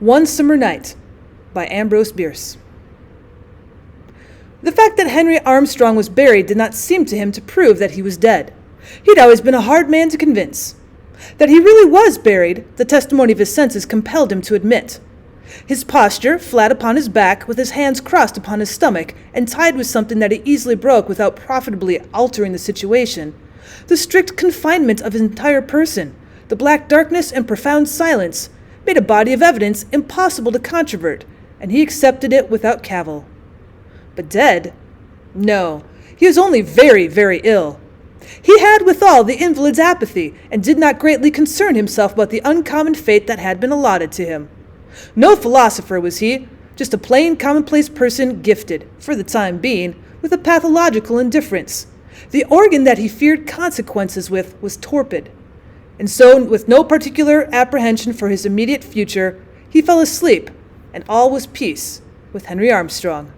One Summer Night by Ambrose Bierce. The fact that Henry Armstrong was buried did not seem to him to prove that he was dead. He'd always been a hard man to convince. That he really was buried, the testimony of his senses compelled him to admit. His posture, flat upon his back, with his hands crossed upon his stomach, and tied with something that he easily broke without profitably altering the situation. The strict confinement of his entire person, the black darkness and profound silence, made a body of evidence impossible to controvert, and he accepted it without cavil. But dead? No, he was only very, very ill. He had withal the invalid's apathy, and did not greatly concern himself about the uncommon fate that had been allotted to him. No philosopher was he, just a plain commonplace person gifted, for the time being, with a pathological indifference. The organ that he feared consequences with was torpid. And so, with no particular apprehension for his immediate future, he fell asleep, and all was peace with Henry Armstrong.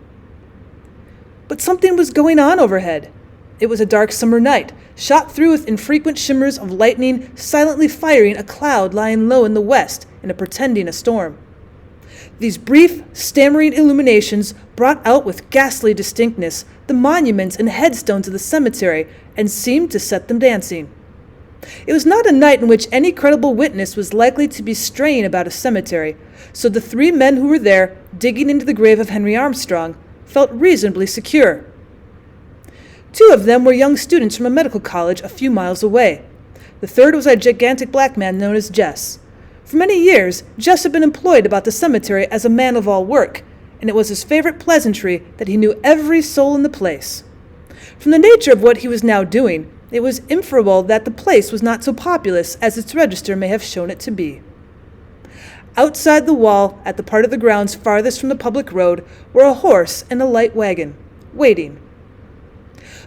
But something was going on overhead. It was a dark summer night, shot through with infrequent shimmers of lightning, silently firing a cloud lying low in the west and pretending a storm. These brief, stammering illuminations brought out with ghastly distinctness the monuments and headstones of the cemetery and seemed to set them dancing. It was not a night in which any credible witness was likely to be straying about a cemetery, so the three men who were there, digging into the grave of Henry Armstrong, felt reasonably secure. Two of them were young students from a medical college a few miles away. The third was a gigantic black man known as Jess. For many years, Jess had been employed about the cemetery as a man of all work, and it was his favorite pleasantry that he knew every soul in the place. From the nature of what he was now doing, it was inferable that the place was not so populous as its register may have shown it to be. Outside the wall, at the part of the grounds farthest from the public road, were a horse and a light wagon, waiting.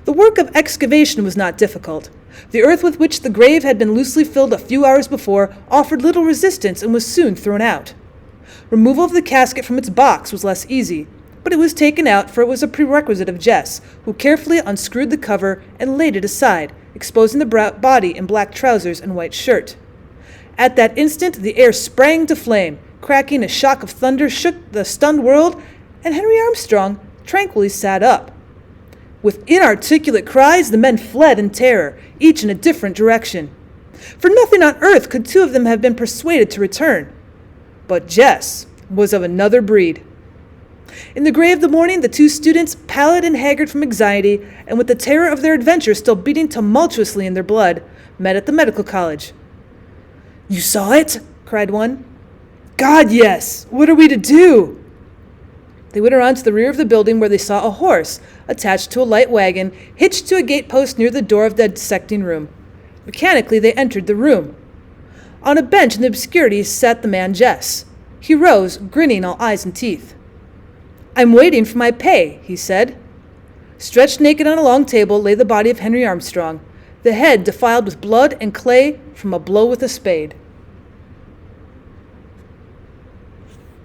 The work of excavation was not difficult. The earth with which the grave had been loosely filled a few hours before offered little resistance and was soon thrown out. Removal of the casket from its box was less easy, but it was taken out, for it was a prerequisite of Jess, who carefully unscrewed the cover and laid it aside, exposing the body in black trousers and white shirt. At that instant the air sprang to flame, cracking a shock of thunder shook the stunned world, and Henry Armstrong tranquilly sat up. With inarticulate cries the men fled in terror, each in a different direction. For nothing on earth could two of them have been persuaded to return. But Jess was of another breed. In the gray of the morning, the two students, pallid and haggard from anxiety, and with the terror of their adventure still beating tumultuously in their blood, met at the medical college. "You saw it?" cried one. "God, yes! What are we to do?" They went around to the rear of the building, where they saw a horse attached to a light wagon, hitched to a gatepost near the door of the dissecting room. Mechanically they entered the room. On a bench in the obscurity sat the man Jess. He rose, grinning all eyes and teeth. "I'm waiting for my pay," he said. Stretched naked on a long table lay the body of Henry Armstrong, the head defiled with blood and clay from a blow with a spade.